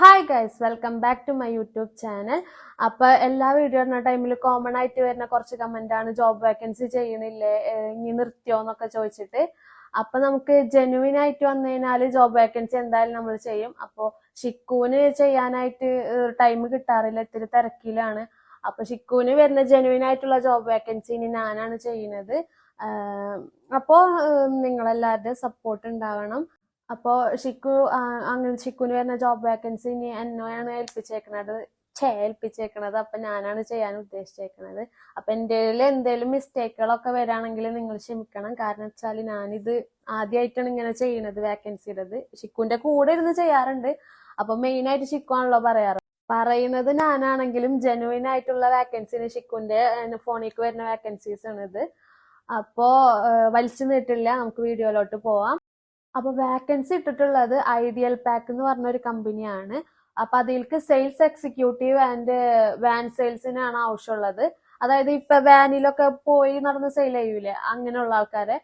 Hi guys, welcome back to my YouTube channel. അപ്പൊ എല്ലാ video ഇടുന്ന ടൈമിൽ കോമൺ ആയിട്ട് വരുന്ന കുറച്ച് കമന്റ് ആണ്, ജോബ് വേക്കൻസി ചെയ്യണില്ലേ, ഇനി നിർത്തിയോ എന്നൊക്കെ ചോദിച്ചിട്ട്. അപ്പൊ നമുക്ക് ജെന്യുവിൻ ആയിട്ട് വന്നു കഴിഞ്ഞാൽ ജോബ് വേക്കൻസി എന്തായാലും നമ്മൾ ചെയ്യും. അപ്പൊ ഷിക്കുവിന് ചെയ്യാനായിട്ട് ടൈം കിട്ടാറില്ല, ഇത്തിരി തിരക്കിലാണ്. അപ്പൊ ഷിക്കുവിന് വരുന്ന ജെന്യുവിൻ ആയിട്ടുള്ള ജോബ് വേക്കൻസി ഇനി ഞാനാണ് ചെയ്യുന്നത്. അപ്പോ നിങ്ങളെല്ലാവരുടെയും സപ്പോർട്ട് ഉണ്ടാവണം. അപ്പോ അങ്ങനെ ഷിക്കുന് വരുന്ന ജോബ് വേക്കൻസി ഇനി എന്നെയാണ് ഏൽപ്പിച്ചേക്കണത്. അപ്പൊ ഞാനാണ് ചെയ്യാൻ ഉദ്ദേശിച്ചേക്കണത്. അപ്പൊ എൻ്റെ എന്തെങ്കിലും മിസ്റ്റേക്കുകളൊക്കെ വരാണെങ്കിൽ നിങ്ങൾ ക്ഷമിക്കണം. കാരണം വെച്ചാൽ ഞാനിത് ആദ്യമായിട്ടാണ് ഇങ്ങനെ ചെയ്യണത്, വേക്കൻസിയുടേത്. ഷിക്കുവിന്റെ കൂടെ ഇരുന്ന് ചെയ്യാറുണ്ട്. അപ്പൊ മെയിൻ ആയിട്ട് ഷിക്കു ആണല്ലോ പറയുന്നത് ഞാനാണെങ്കിലും ജെനുവിൻ ആയിട്ടുള്ള വേക്കൻസിന് ഷിക്കുവിന്റെ ഫോണിലേക്ക് വരുന്ന വേക്കൻസീസ് ആണ് ഇത്. അപ്പോ വലിച്ചു നീട്ടില്ല, നമുക്ക് വീഡിയോയിലോട്ട് പോവാം. അപ്പൊ വാക്കൻസി ഇട്ടിട്ടുള്ളത് ഐഡിയൽ പാക്ക് എന്ന് പറഞ്ഞ ഒരു കമ്പനിയാണ്. അപ്പൊ അതിലേക്ക് സെയിൽസ് എക്സിക്യൂട്ടീവ് ആൻഡ് വാൻ സെയിൽസിനാണ് ആവശ്യമുള്ളത്. അതായത് ഇപ്പൊ വാനിലൊക്കെ പോയി നടന്ന് സെയിൽ ചെയ്യൂലേ, അങ്ങനെയുള്ള ആൾക്കാരെ.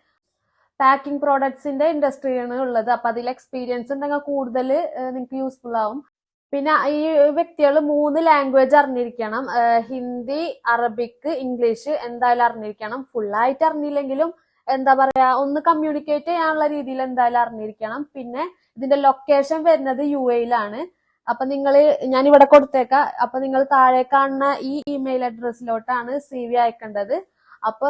പാക്കിംഗ് പ്രോഡക്ട്സിന്റെ ഇൻഡസ്ട്രിയാണ് ഉള്ളത്. അപ്പൊ അതിൽ എക്സ്പീരിയൻസ് ഉണ്ടെങ്കിൽ കൂടുതൽ നിങ്ങൾക്ക് യൂസ്ഫുൾ ആവും. പിന്നെ ഈ വ്യക്തികൾ 3 ലാംഗ്വേജ് അറിഞ്ഞിരിക്കണം. ഹിന്ദി, അറബിക്, ഇംഗ്ലീഷ് എന്തായാലും അറിഞ്ഞിരിക്കണം. ഫുള്ളായിട്ട് അറിഞ്ഞില്ലെങ്കിലും എന്താ പറയാ, ഒന്ന് കമ്മ്യൂണിക്കേറ്റ് ചെയ്യാനുള്ള രീതിയിൽ എന്തായാലും അറിഞ്ഞിരിക്കണം. പിന്നെ ഇതിന്റെ ലൊക്കേഷൻ വരുന്നത് UAE-ലാണ്. അപ്പൊ ഞാൻ ഇവിടെ കൊടുത്തേക്കാം. അപ്പൊ നിങ്ങൾ താഴെ കാണുന്ന ഈ ഇമെയിൽ അഡ്രസ്സിലോട്ടാണ് CV അയക്കേണ്ടത്. അപ്പൊ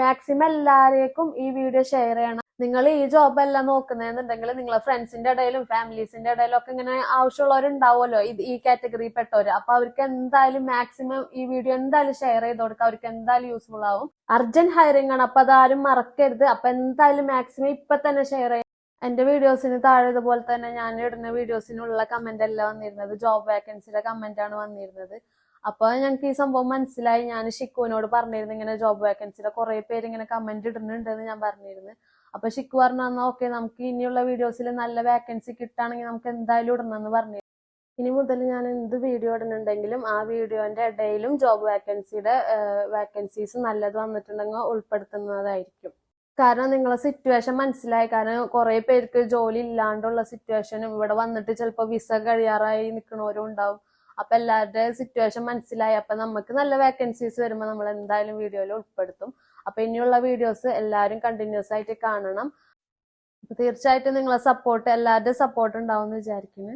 മാക്സിമം എല്ലാവരേക്കും ഈ വീഡിയോ ഷെയർ ചെയ്യണം. നിങ്ങൾ ഈ ജോബ് എല്ലാം നോക്കുന്നതെന്നുണ്ടെങ്കിൽ നിങ്ങളെ ഫ്രണ്ട്സിന്റെ ഇടയിലും ഫാമിലീസിന്റെ ഇടയിലും ഒക്കെ ഇങ്ങനെ ആവശ്യമുള്ളവരുണ്ടാവുമല്ലോ, ഈ കാറ്റഗറി പെട്ടവര്. അപ്പൊ അവർക്ക് എന്തായാലും മാക്സിമം ഈ വീഡിയോ എന്തായാലും ഷെയർ ചെയ്ത് കൊടുക്കുക. അവർക്ക് എന്തായാലും യൂസ്ഫുൾ ആവും. അർജന്റ് ഹയറിംഗ് ആണ്, അപ്പൊ അതാരും മറക്കരുത്. അപ്പൊ എന്തായാലും മാക്സിമം ഇപ്പൊ തന്നെ ഷെയർ ചെയ്യാം. എന്റെ വീഡിയോസിന് താഴെ ഇതുപോലെ തന്നെ ഞാൻ ഇടുന്ന വീഡിയോസിനുള്ള കമന്റ് അല്ല വന്നിരുന്നത്, ജോബ് വേക്കൻസിയുടെ കമന്റ് ആണ് വന്നിരുന്നത്. അപ്പൊ ഞങ്ങൾക്ക് ഈ സംഭവം മനസ്സിലായി. ഞാൻ ഷിക്കുവിനോട് പറഞ്ഞിരുന്നു ഇങ്ങനെ ജോബ് വേക്കൻസിയുടെ കുറെ പേര് ഇങ്ങനെ കമന്റ് ഇടുന്നുണ്ട് എന്ന് ഞാൻ പറഞ്ഞിരുന്നു. അപ്പൊ ഷിക്കു പറഞ്ഞാൽ ഓക്കെ, നമുക്ക് ഇനിയുള്ള വീഡിയോസിൽ നല്ല വേക്കൻസി കിട്ടുകയാണെങ്കിൽ നമുക്ക് എന്തായാലും ഇടണമെന്ന് പറഞ്ഞു. ഇനി മുതൽ ഞാൻ എന്ത് വീഡിയോ ഇടുന്നുണ്ടെങ്കിലും ആ വീഡിയോന്റെ ഇടയിലും ജോബ് വേക്കൻസീസ് നല്ലത് വന്നിട്ടുണ്ടെങ്കിൽ ഉൾപ്പെടുത്തുന്നതായിരിക്കും. കാരണം നിങ്ങളെ സിറ്റുവേഷൻ മനസ്സിലായി. കാരണം കുറെ പേർക്ക് ജോലി ഇല്ലാണ്ടുള്ള സിറ്റുവേഷനും ഇവിടെ വന്നിട്ട് ചിലപ്പോൾ വിസ കഴിയാറായി നിൽക്കുന്നവരും ഉണ്ടാവും. അപ്പൊ എല്ലാവരുടെയും സിറ്റുവേഷൻ മനസ്സിലായി. അപ്പൊ നമുക്ക് നല്ല വേക്കൻസീസ് വരുമ്പോൾ നമ്മൾ എന്തായാലും വീഡിയോയിൽ ഉൾപ്പെടുത്തും. അപ്പൊ ഇനിയുള്ള വീഡിയോസ് എല്ലാവരും കണ്ടിന്യൂസ് ആയിട്ട് കാണണം. അപ്പൊ തീർച്ചയായിട്ടും നിങ്ങളെ സപ്പോർട്ട്, എല്ലാവരുടെയും സപ്പോർട്ട് ഉണ്ടാവും എന്ന് വിചാരിക്കുന്നു.